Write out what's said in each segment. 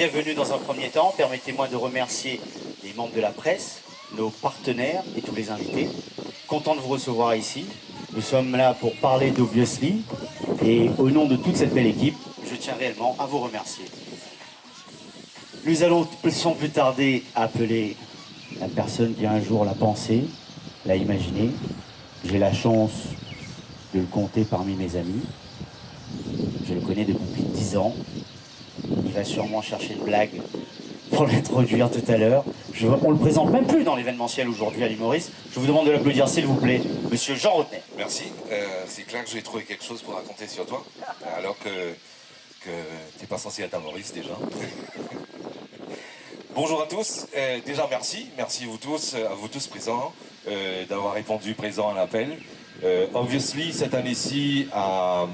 bienvenue dans un premier temps. Permettez-moi de remercier les membres de la presse, nos partenaires et tous les invités. Content de vous recevoir ici. Nous sommes là pour parler d'Obviously et au nom de toute cette belle équipe, je tiens réellement à vous remercier. Nous allons sans plus tarder appeler la personne qui un jour l'a pensé, l'a imaginé. J'ai la chance de le compter parmi mes amis. Je le connais depuis 10 ans. Il va sûrement chercher une blague pour l'introduire tout à l'heure. On ne le présente même plus dans l'événementiel aujourd'hui à l'Humoris. Je vous demande de l'applaudir s'il vous plaît, monsieur Jean Rotenay. Merci. C'est clair que j'ai trouvé quelque chose pour raconter sur toi, alors que tu n'es pas censé être humoriste déjà. Bonjour à tous. Déjà merci à vous tous présents, d'avoir répondu présent à l'appel. Obviously, cette année-ci a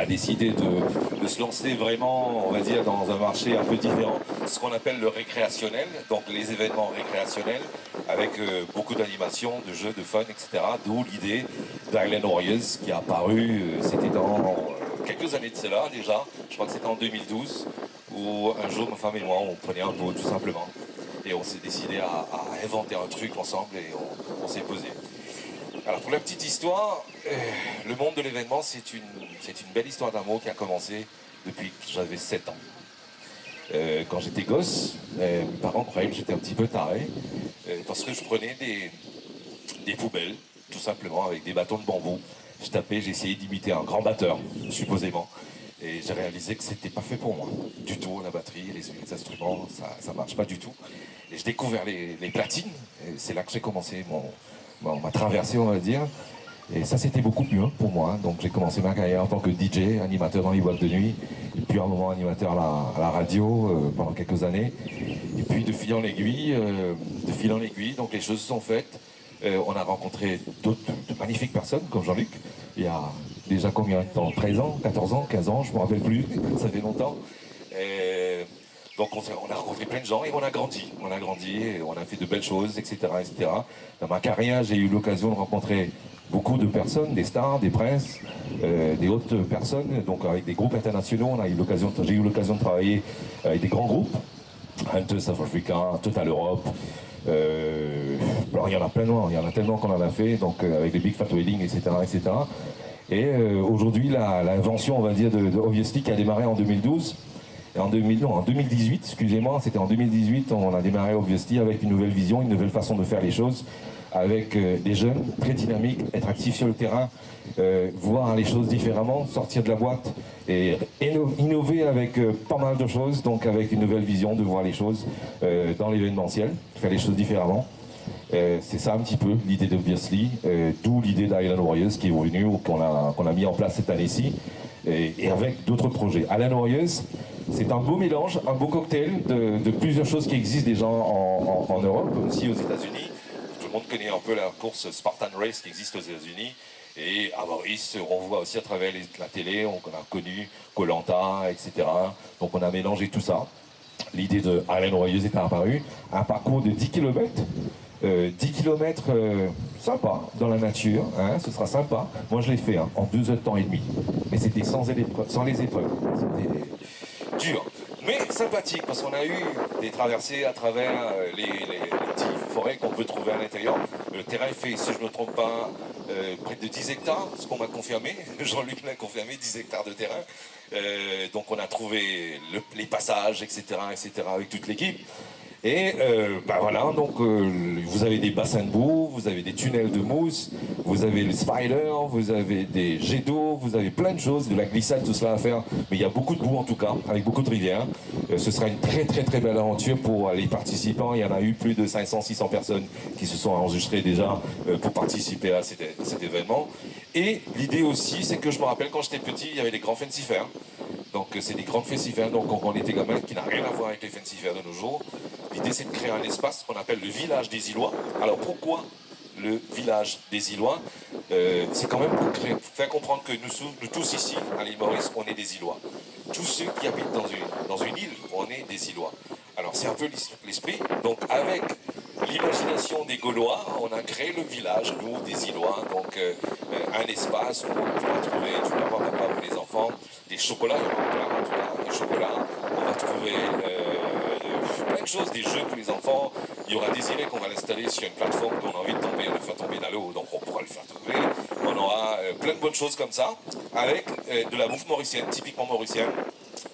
décidé de se lancer vraiment, on va dire, dans un marché un peu différent, ce qu'on appelle le récréationnel, donc les événements récréationnels, avec beaucoup d'animations, de jeux, de fun, etc. D'où l'idée d'Island Warriors qui a apparu, c'était dans quelques années de cela déjà, je crois que c'était en 2012, où un jour ma femme et moi on prenait un pot tout simplement, et on s'est décidé à inventer un truc ensemble et on s'est posé. Alors pour la petite histoire, le monde de l'événement c'est une belle histoire d'amour qui a commencé depuis que j'avais 7 ans. Quand j'étais gosse, mes parents croyaient que j'étais un petit peu taré, parce que je prenais des poubelles, tout simplement, avec des bâtons de bambou. Je tapais, j'essayais d'imiter un grand batteur, supposément. Et j'ai réalisé que c'était pas fait pour moi. Du tout, la batterie, les instruments, ça marche pas du tout. Et j'ai découvert les platines, et c'est là que j'ai commencé ma traversée, on va dire. Et ça, c'était beaucoup mieux pour moi. Donc j'ai commencé ma carrière en tant que DJ, animateur dans les boîtes de nuit, et puis à un moment animateur à la radio pendant quelques années. Et puis de fil en aiguille, donc les choses se sont faites. On a rencontré de magnifiques personnes comme Jean-Luc, il y a déjà combien de temps, 13 ans, 14 ans, 15 ans, je ne me rappelle plus, ça fait longtemps. Donc on a rencontré plein de gens et on a grandi, et on a fait de belles choses, etc., etc. Dans ma carrière, j'ai eu l'occasion de rencontrer beaucoup de personnes, des stars, des princes, des hautes personnes, donc avec des groupes internationaux. J'ai eu l'occasion de travailler avec des grands groupes, Hunter South Africa, Total Europe. Alors il y en a plein, il y en a tellement qu'on en a fait, donc avec les Big Fat Wedding, etc., etc. Et aujourd'hui, l'invention, on va dire, de Obviously qui a démarré en 2012. En 2018, excusez-moi, c'était en 2018, on a démarré Obviously avec une nouvelle vision, une nouvelle façon de faire les choses, avec des jeunes très dynamiques, être actifs sur le terrain, voir les choses différemment, sortir de la boîte et innover avec pas mal de choses, donc avec une nouvelle vision de voir les choses dans l'événementiel, faire les choses différemment. C'est ça un petit peu l'idée d'Obviously, d'où l'idée d'Island Warriors qui est revenue, qu'on a mis en place cette année-ci, et avec d'autres projets. Island Warriors, c'est un beau mélange, un beau cocktail de plusieurs choses qui existent déjà en Europe, aussi aux États-Unis. Tout le monde connaît un peu la course Spartan Race qui existe aux États-Unis. Et à Maurice, on voit aussi à travers la télé, on a connu Koh-Lanta, etc. Donc on a mélangé tout ça. L'idée de Island Warriors est apparue. Un parcours de 10 km. 10 km sympa dans la nature, hein, ce sera sympa. Moi je l'ai fait en 2 heures de temps et demi. Mais c'était sans les épreuves. C'était dur. Mais sympathique parce qu'on a eu des traversées à travers les petites forêts qu'on peut trouver à l'intérieur. Le terrain fait, si je ne me trompe pas, près de 10 hectares, ce qu'on m'a confirmé. Jean-Luc l'a confirmé, 10 hectares de terrain. Donc on a trouvé les passages, etc., avec toute l'équipe. Et voilà, donc vous avez des bassins de boue, vous avez des tunnels de mousse, vous avez le spider, vous avez des jets d'eau, vous avez plein de choses, de la glissade, tout cela à faire. Mais il y a beaucoup de boue en tout cas, avec beaucoup de rivières. Ce sera une très très très belle aventure pour les participants. Il y en a eu plus de 500-600 personnes qui se sont enregistrées déjà pour participer à cet événement. Et l'idée aussi, c'est que je me rappelle quand j'étais petit, il y avait des grands fencifères. Donc c'est des grandes festivals, donc quand on était gamin, qui n'a rien à voir avec les festivals de nos jours. L'idée c'est de créer un espace qu'on appelle le village des Îlois. Alors pourquoi le village des Îlois? C'est quand même pour faire comprendre que nous tous ici, à l'île Maurice, on est des Îlois. Tous ceux qui habitent dans une île, on est des Îlois. Alors c'est un peu l'esprit. Donc avec l'imagination des Gaulois, on a créé le village, nous, des Îlois. Donc un espace où on pourra trouver du papa, papa ou les enfants enfants, des chocolats, il y en a plein en tout cas, des chocolats. On va trouver plein de choses, des jeux pour les enfants. Il y aura des îlets qu'on va l'installer sur une plateforme qu'on a envie de tomber, de faire tomber dans l'eau, donc on pourra le faire tomber. On aura plein de bonnes choses comme ça, avec de la bouffe mauricienne, typiquement mauricienne,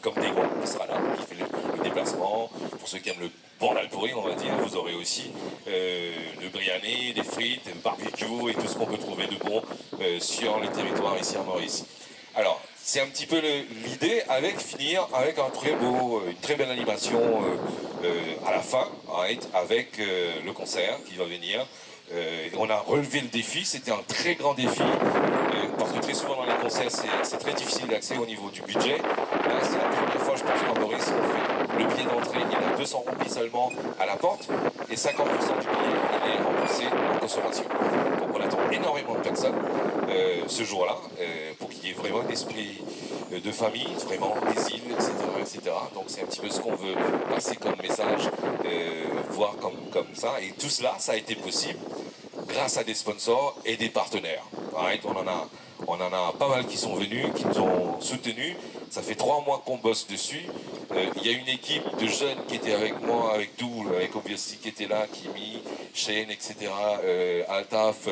comme des gros qui sera là, qui fait le déplacement. Pour ceux qui aiment le bon alpori, on va dire, vous aurez aussi le briané, des frites, le barbecue et tout ce qu'on peut trouver de bon sur le territoire ici en Maurice. Alors, c'est un petit peu l'idée, avec finir avec une très belle animation à la fin, right, avec le concert qui va venir. On a relevé le défi, c'était un très grand défi, parce que très souvent dans les concerts, c'est très difficile d'accès au niveau du budget. Là, c'est la première fois, je pense qu'en Maurice, on fait le billet d'entrée, il a 200 roupies seulement à la porte, et 50% du billet, il est remboursé en consommation. Donc on attend énormément de personnes ce jour-là, pour qu'il y ait vraiment un esprit de famille, vraiment des îles, etc., etc. Donc c'est un petit peu ce qu'on veut passer comme message, voir comme ça. Et tout cela, ça a été possible grâce à des sponsors et des partenaires. Right, on en a pas mal qui sont venus, qui nous ont soutenus. Ça fait 3 mois qu'on bosse dessus. Il y a une équipe de jeunes qui était avec moi, avec tout, avec Obviously qui était là, Kimi, Shane, etc., Altaf,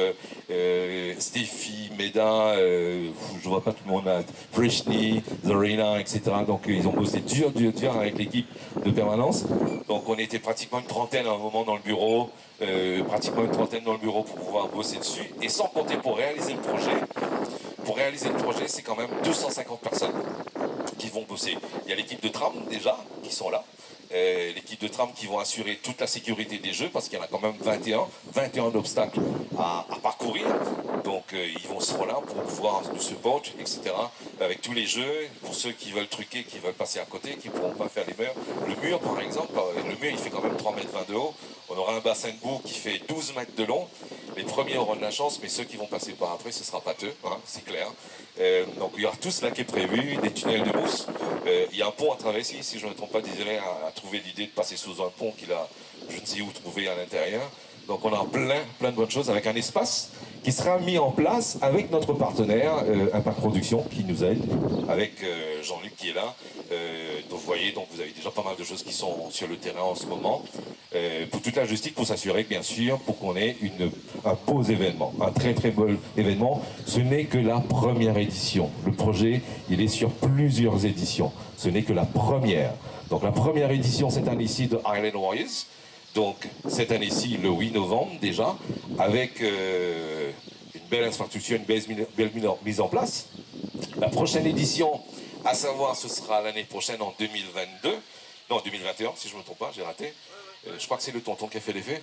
Steffi, Meda, je vois pas tout le monde là, Freshny, Zorina, etc. Donc ils ont bossé dur avec l'équipe de permanence. Donc on était pratiquement une trentaine à un moment dans le bureau, pour pouvoir bosser dessus. Et sans compter pour réaliser le projet, c'est quand même 250 personnes qui vont bosser. Il y a l'équipe de tram déjà qui sont là. L'équipe de tram qui vont assurer toute la sécurité des jeux parce qu'il y en a quand même 21 obstacles à parcourir. Donc ils seront là pour pouvoir nous support, etc. Avec tous les jeux, pour ceux qui veulent truquer, qui veulent passer à côté, qui ne pourront pas faire les murs. Le mur par exemple, le mur il fait quand même 3,20 mètres de haut. On aura un bassin de boue qui fait 12 mètres de long. Les premiers auront de la chance, mais ceux qui vont passer par après, ce sera pâteux, hein, c'est clair. Donc il y aura tout cela qui est prévu, des tunnels de mousse. Il y a un pont à traverser, si je ne me trompe pas, Désiré a trouvé l'idée de passer sous un pont qu'il a, je ne sais où, trouvé à l'intérieur. Donc on a plein de bonnes choses avec un espace qui sera mis en place avec notre partenaire Impact Production qui nous aide, avec Jean-Luc qui est là. Donc vous voyez, donc vous avez déjà pas mal de choses qui sont sur le terrain en ce moment. Pour toute la logistique, pour s'assurer bien sûr, pour qu'on ait un beau événement, un très beau événement. Ce n'est que la première édition. Le projet, il est sur plusieurs éditions. Ce n'est que la première. Donc la première édition cette année-ci de Island Warriors. Donc cette année-ci, le 8 novembre déjà, avec une belle infrastructure, une belle mise en place. La prochaine édition, à savoir, ce sera l'année prochaine en 2022. Non, 2021, si je ne me trompe pas, j'ai raté. Je crois que c'est le tonton qui a fait l'effet.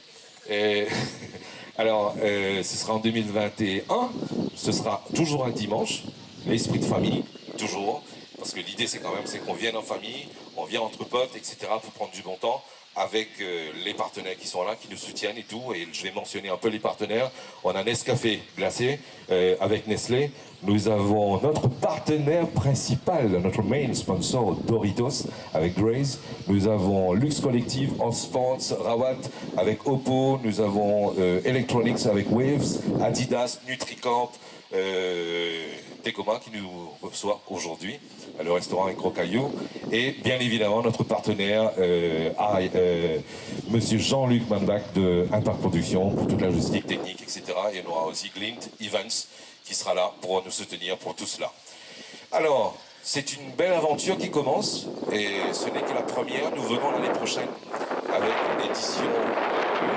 Alors, ce sera en 2021. Ce sera toujours un dimanche. L'esprit de famille, toujours. Parce que l'idée, c'est quand même qu'on vienne en famille, on vient entre potes, etc. pour prendre du bon temps avec les partenaires qui sont là, qui nous soutiennent et tout. Et je vais mentionner un peu les partenaires. On a Nescafé glacé avec Nestlé. Nous avons notre partenaire principal, notre main sponsor, Doritos, avec Grace. Nous avons Lux Collective, Sports, Rawat avec Oppo. Nous avons Electronics avec Waves, Adidas, Nutricamp, Tecoma qui nous reçoit aujourd'hui, le restaurant avec Rocaillou. Et bien évidemment, notre partenaire, Monsieur Jean-Luc Manbach de Impact Production pour toute la logistique technique, etc. Et on aura aussi Glint Events qui sera là pour nous soutenir pour tout cela. Alors, c'est une belle aventure qui commence et ce n'est que la première. Nous venons l'année prochaine avec une édition,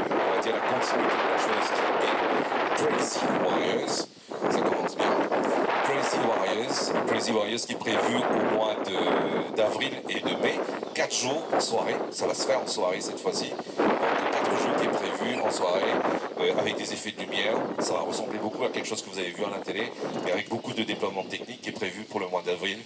on va dire la continuité de la chose qui est Crazy Warriors. Ça commence bien. Crazy Warriors qui est prévu au mois d'avril et de mai. 4 jours en soirée, ça va se faire en soirée cette fois-ci. Donc 4 jours qui est prévu en soirée avec des effets de lumière. Ça va ressembler beaucoup à quelque chose que vous avez vu à la télé, mais avec beaucoup de déploiement technique qui est prévu pour le mois d'avril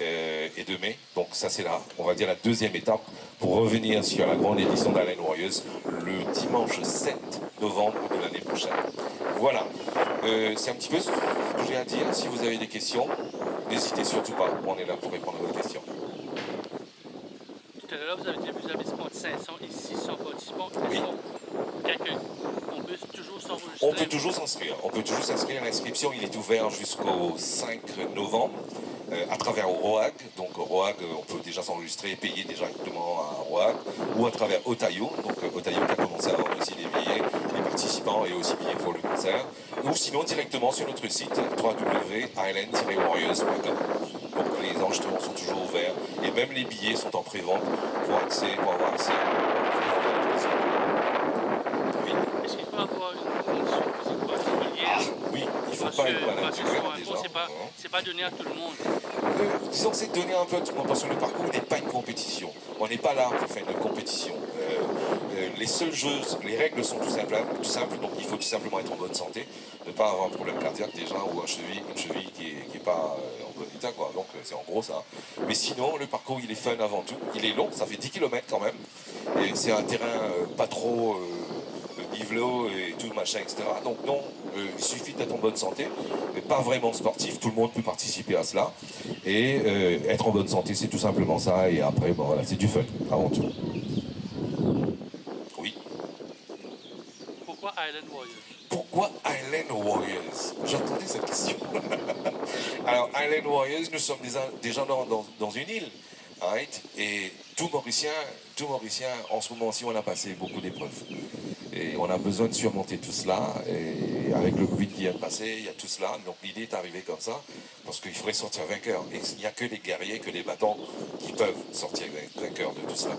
et de mai. Donc ça c'est on va dire la deuxième étape pour revenir sur la grande édition d'Island Warriors le dimanche 7 novembre de l'année prochaine. Voilà, c'est un petit peu ce que j'ai à dire. Si vous avez des questions, n'hésitez surtout pas, on est là pour répondre à vos questions. Tout à l'heure, vous avez dit que vous avez sponsor 500 et 600 participants. Oui. On peut toujours s'enregistrer? On peut toujours s'inscrire. On peut toujours s'inscrire. L'inscription, il est ouvert jusqu'au 5 novembre à travers ROAG. Donc ROAG, on peut déjà s'enregistrer et payer directement à ROAG ou à travers Otayo. Donc Otayo qui a commencé à avoir aussi des billets, les participants et aussi billets pour le concert. Ou sinon directement sur notre site www.island-warriors.com. Donc les enregistrements sont toujours ouverts et même les billets sont en pré-vente pour avoir accès. Oui. Est-ce qu'il faut avoir une condition physique particulière? Oui, il faut pas être malade du cœur déjà. C'est pas donné à tout le monde. Disons que c'est donné un peu à tout le monde parce que le parcours n'est pas une compétition. On n'est pas là pour faire une compétition. Les seules choses, les règles sont tout simples, donc il faut tout simplement être en bonne santé, ne pas avoir un problème cardiaque déjà ou une cheville qui est pas en bon état quoi. Donc c'est en gros ça. Mais sinon le parcours il est fun avant tout, il est long, ça fait 10 km quand même. Et c'est un terrain pas trop nivelot et tout machin etc. Donc non, il suffit d'être en bonne santé, mais pas vraiment sportif, tout le monde peut participer à cela. Et être en bonne santé c'est tout simplement ça et après bon voilà c'est du fun avant tout. Oui. Pourquoi Island Warriors? Pourquoi Island Warriors? J'entendais cette question. Alors, Island Warriors, nous sommes des gens dans une île. Right? Et tout Mauricien, en ce moment-ci, on a passé beaucoup d'épreuves. Et on a besoin de surmonter tout cela. Et avec le Covid qui vient de passer, il y a tout cela. Donc l'idée est arrivée comme ça, parce qu'il faudrait sortir vainqueur. Et il n'y a que les guerriers, que les battants qui peuvent sortir vainqueurs de tout cela.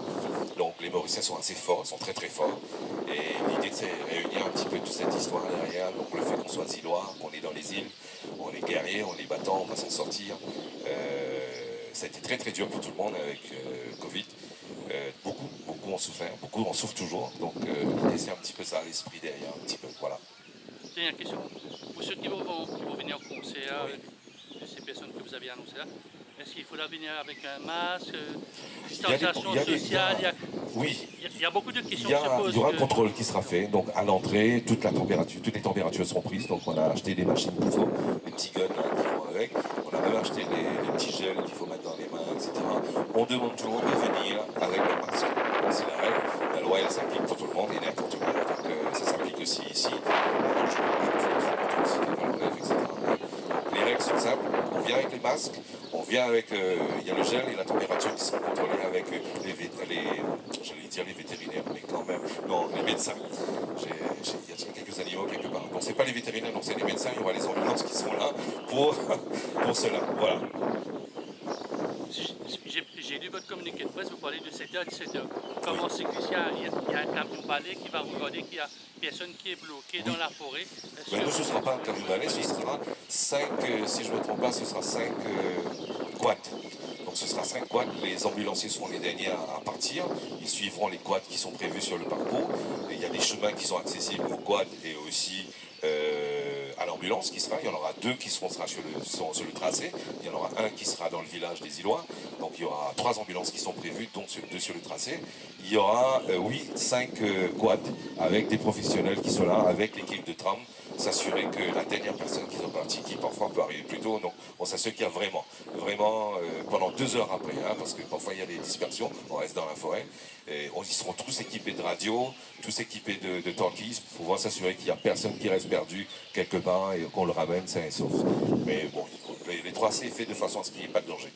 Donc les Mauriciens sont assez forts, sont très très forts. Et l'idée c'est réunir un petit peu toute cette histoire derrière. Donc le fait qu'on soit zillois, qu'on est dans les îles, on est guerriers, on est battants, on va s'en sortir. Ça a été très très dur pour tout le monde avec Covid. Beaucoup ont souffert, beaucoup en souffrent toujours. Donc l'idée c'est un petit peu ça, l'esprit derrière, un petit peu, voilà. J'ai une question. Pour ceux qui vont venir au concert, de ces personnes que vous avez annoncées là, est-ce qu'il faudra venir avec un masque, distanciation sociale? Oui. Il y a beaucoup de questions Il qui se posent. y aura un contrôle qui sera fait. Donc à l'entrée, toutes les températures seront prises. Donc on a acheté des machines qu'il faut, des petits guns là, qui vont avec. On a même acheté les petits gels qu'il faut mettre dans les mains, etc. On demande tout le monde de venir avec le masque. C'est la règle. La loi, elle s'applique pour tout le monde et elle est pour tout le monde. Donc ça s'applique aussi ici. Les règles sont simples. On vient avec les masques. On vient avec, il y a le gel et la température qui sont contrôlés avec j'allais dire les vétérinaires, mais quand même, non, les médecins. Il y a quelques animaux quelque part. Donc c'est pas les vétérinaires, donc c'est les médecins, il y aura les ambulances qui seront là pour cela. Voilà. J'ai lu votre communiqué de presse, vous parlez de 7h à 17h. Comment c'est qu'il y a un camion balai qui va regarder qu'il y a personne qui est bloqué dans la forêt? Mais nous, ce ne sera pas un camion balai, ce sera 5, si je ne me trompe pas, ce sera 5 quads. Donc ce sera 5 quads, les ambulanciers seront les derniers à partir, ils suivront les quads qui sont prévus sur le parcours. Et il y a des chemins qui sont accessibles aux quads et aussi à l'ambulance qui sera, il y en aura 2 qui seront sur le tracé, il y en aura un qui sera dans le village des Îlois, donc il y aura 3 ambulances qui sont prévues, dont 2 sur le tracé. Il y aura, 5 quads avec des professionnels qui sont là, avec l'équipe de tram, s'assurer que la dernière personne qui est partie, qui parfois peut arriver plus tôt, donc on s'assure qu'il y a vraiment, pendant 2 heures après, hein, parce que parfois il y a des dispersions, on reste dans la forêt, et ils seront tous équipés de radio, tous équipés de talkies, pour pouvoir s'assurer qu'il n'y a personne qui reste perdu quelque part et qu'on le ramène sain et sauf. Mais bon, les tracés est fait de façon à ce qu'il n'y ait pas de danger.